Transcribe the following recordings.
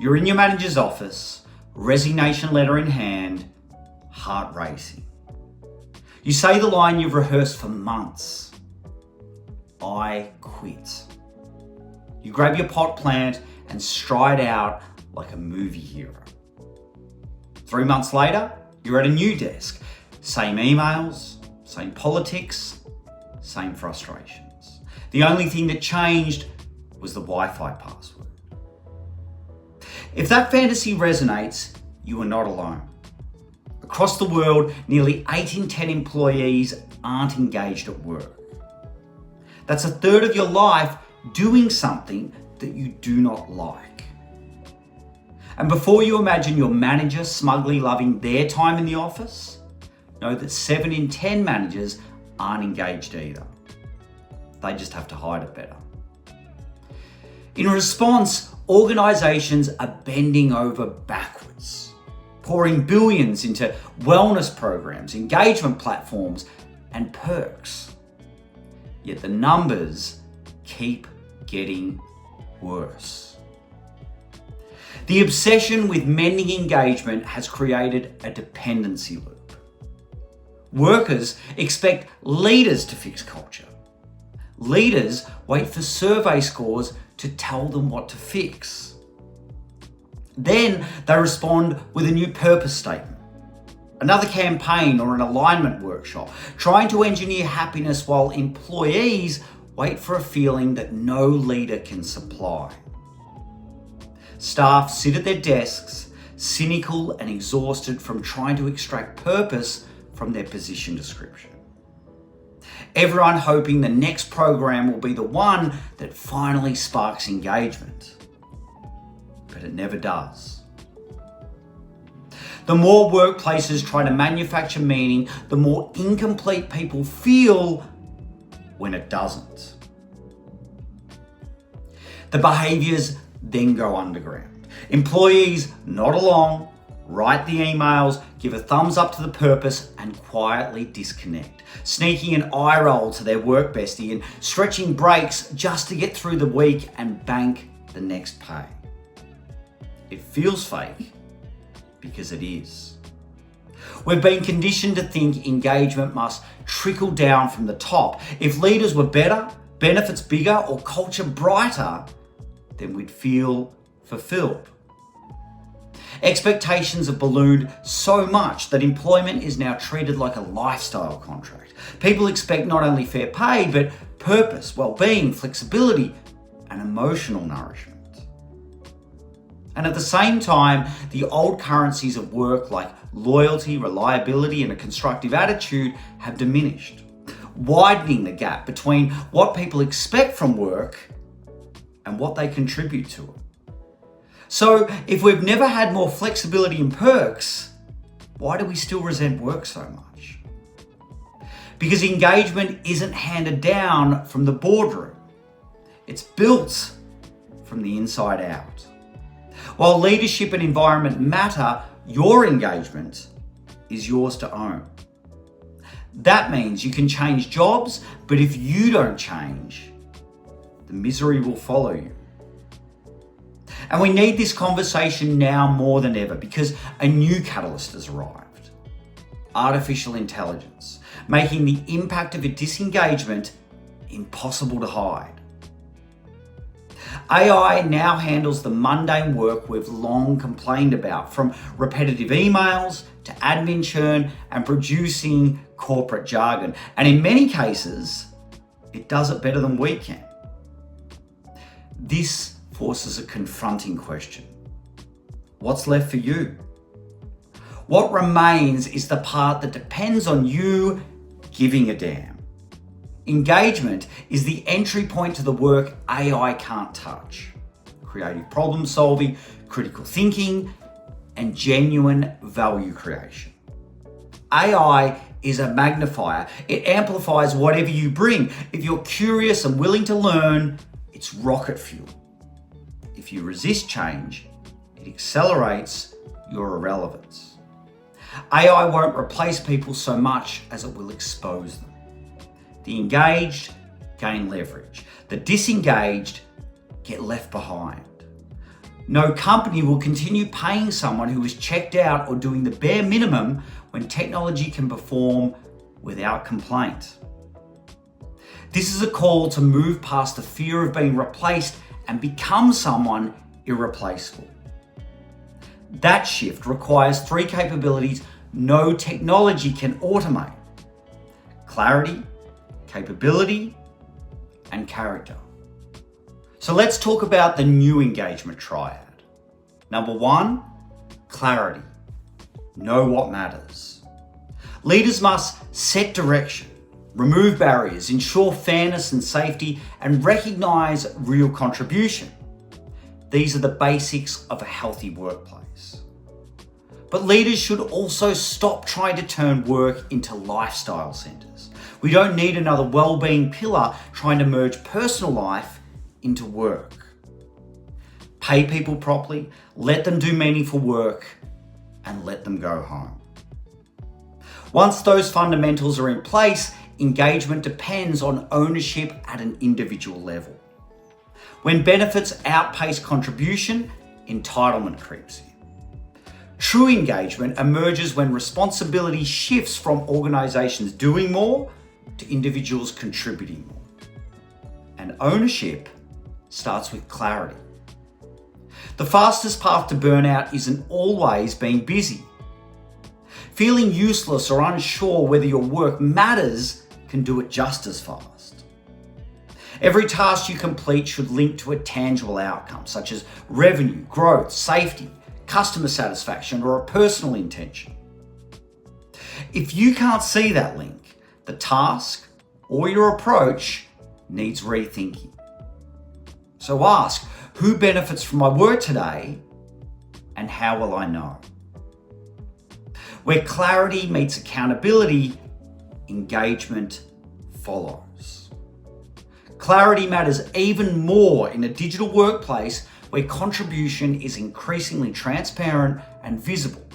You're in your manager's office, resignation letter in hand, heart racing. You say the line you've rehearsed for months. I quit. You grab your pot plant and stride out like a movie hero. 3 months later, you're at a new desk. Same emails, same politics, same frustrations. The only thing that changed was the Wi-Fi password. If that fantasy resonates, you are not alone. Across the world, nearly 8 in 10 employees aren't engaged at work. That's a third of your life doing something that you do not like. And before you imagine your manager smugly loving their time in the office, know that 7 in 10 managers aren't engaged either. They just have to hide it better. In response, organisations are bending over backwards, pouring billions into wellness programs, engagement platforms, and perks. Yet the numbers keep getting worse. The obsession with mending engagement has created a dependency loop. Workers expect leaders to fix culture. Leaders wait for survey scores to tell them what to fix. Then they respond with a new purpose statement, another campaign or an alignment workshop, trying to engineer happiness while employees wait for a feeling that no leader can supply. Staff sit at their desks, cynical and exhausted from trying to extract purpose from their position description. Everyone hoping the next program will be the one that finally sparks engagement. But it never does. The more workplaces try to manufacture meaning, the more incomplete people feel when it doesn't. The behaviours then go underground. Employees nod along, write the emails, give a thumbs up to the purpose, and quietly disconnect, sneaking an eye roll to their work bestie and stretching breaks just to get through the week and bank the next pay. It feels fake because it is. We've been conditioned to think engagement must trickle down from the top. If leaders were better, benefits bigger, or culture brighter, then we'd feel fulfilled. Expectations have ballooned so much that employment is now treated like a lifestyle contract. People expect not only fair pay, but purpose, well-being, flexibility, and emotional nourishment. And at the same time, the old currencies of work like loyalty, reliability, and a constructive attitude have diminished, widening the gap between what people expect from work and what they contribute to it. So if we've never had more flexibility and perks, why do we still resent work so much? Because engagement isn't handed down from the boardroom. It's built from the inside out. While leadership and environment matter, your engagement is yours to own. That means you can change jobs, but if you don't change, the misery will follow you. And we need this conversation now more than ever because a new catalyst has arrived. Artificial intelligence, making the impact of a disengagement impossible to hide. AI now handles the mundane work we've long complained about, from repetitive emails to admin churn and producing corporate jargon. And in many cases, it does it better than we can. This forces a confronting question. What's left for you? What remains is the part that depends on you giving a damn. Engagement is the entry point to the work AI can't touch. Creative problem solving, critical thinking, and genuine value creation. AI is a magnifier. It amplifies whatever you bring. If you're curious and willing to learn, it's rocket fuel. If you resist change, it accelerates your irrelevance. AI won't replace people so much as it will expose them. The engaged gain leverage. The disengaged get left behind. No company will continue paying someone who is checked out or doing the bare minimum when technology can perform without complaint. This is a call to move past the fear of being replaced and become someone irreplaceable. That shift requires 3 capabilities no technology can automate: clarity, capability, and character. So let's talk about the new engagement triad. Number 1, clarity. Know what matters. Leaders must set direction, remove barriers, ensure fairness and safety, and recognize real contribution. These are the basics of a healthy workplace. But leaders should also stop trying to turn work into lifestyle centers. We don't need another well-being pillar trying to merge personal life into work. Pay people properly, let them do meaningful work, and let them go home. Once those fundamentals are in place, engagement depends on ownership at an individual level. When benefits outpace contribution, entitlement creeps in. True engagement emerges when responsibility shifts from organizations doing more to individuals contributing more. And ownership starts with clarity. The fastest path to burnout isn't always being busy. Feeling useless or unsure whether your work matters can do it just as fast. Every task you complete should link to a tangible outcome, such as revenue, growth, safety, customer satisfaction, or a personal intention. If you can't see that link, the task or your approach needs rethinking. So ask, who benefits from my work today, and how will I know? Where clarity meets accountability, engagement follows. Clarity matters even more in a digital workplace where contribution is increasingly transparent and visible.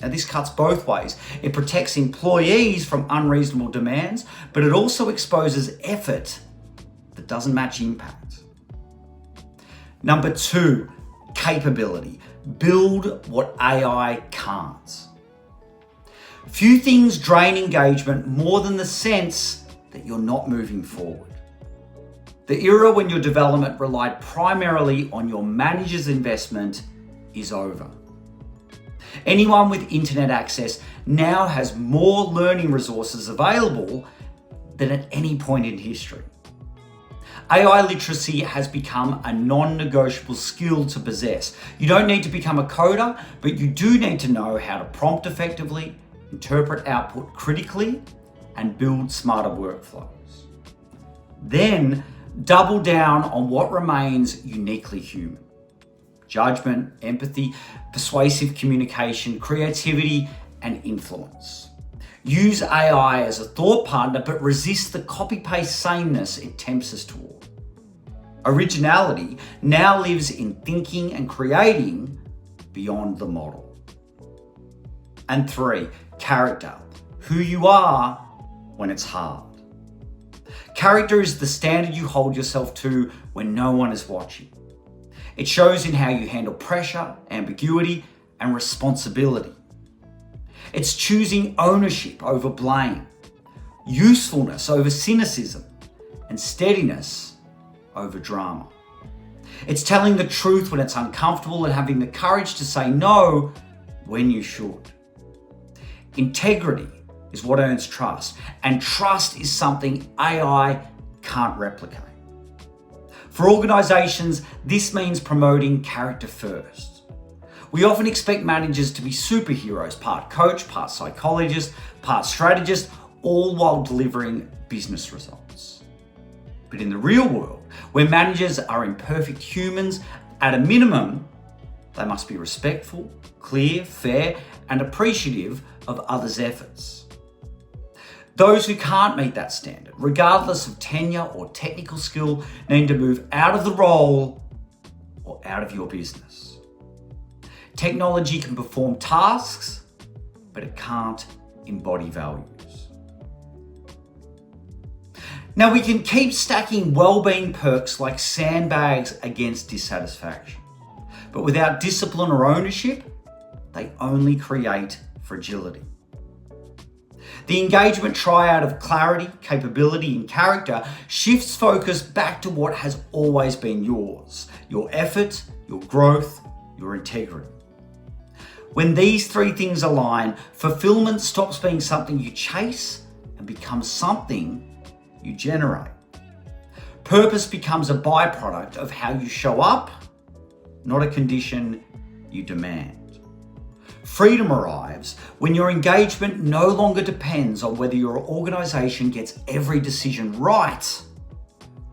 Now, this cuts both ways. It protects employees from unreasonable demands, but it also exposes effort that doesn't match impact. Number 2, capability. Build what AI can't. Few things drain engagement more than the sense that you're not moving forward. The era when your development relied primarily on your manager's investment is over. Anyone with internet access now has more learning resources available than at any point in history. AI literacy has become a non-negotiable skill to possess. You don't need to become a coder, but you do need to know how to prompt effectively, interpret output critically, and build smarter workflows. Then double down on what remains uniquely human: judgment, empathy, persuasive communication, creativity, and influence. Use AI as a thought partner, but resist the copy-paste sameness it tempts us toward. Originality now lives in thinking and creating beyond the model. And 3, character. Who you are when it's hard. Character is the standard you hold yourself to when no one is watching. It shows in how you handle pressure, ambiguity, and responsibility. It's choosing ownership over blame, usefulness over cynicism, and steadiness over drama. It's telling the truth when it's uncomfortable and having the courage to say no when you should. Integrity is what earns trust, and trust is something AI can't replicate. For organizations, this means promoting character first. We often expect managers to be superheroes, part coach, part psychologist, part strategist, all while delivering business results. But in the real world, where managers are imperfect humans, at a minimum, they must be respectful, clear, fair, and appreciative of others' efforts. Those who can't meet that standard, regardless of tenure or technical skill, need to move out of the role or out of your business. Technology can perform tasks, but it can't embody values. Now, we can keep stacking well-being perks like sandbags against dissatisfaction. But without discipline or ownership, they only create fragility. The engagement triad of clarity, capability, and character shifts focus back to what has always been yours: your effort, your growth, your integrity. When these three things align, fulfillment stops being something you chase and becomes something you generate. Purpose becomes a byproduct of how you show up, not a condition you demand. Freedom arrives when your engagement no longer depends on whether your organization gets every decision right,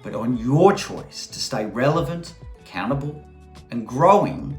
but on your choice to stay relevant, accountable, and growing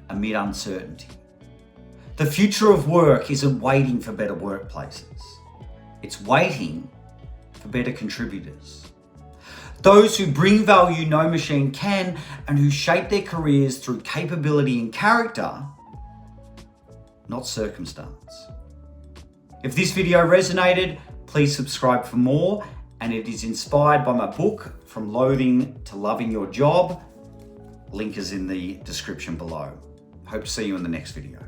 amid uncertainty. The future of work isn't waiting for better workplaces. It's waiting for better contributors. Those who bring value no machine can, and who shape their careers through capability and character, not circumstance. If this video resonated, please subscribe for more, and it is inspired by my book, From Loathing to Loving Your Job. Link is in the description below. Hope to see you in the next video.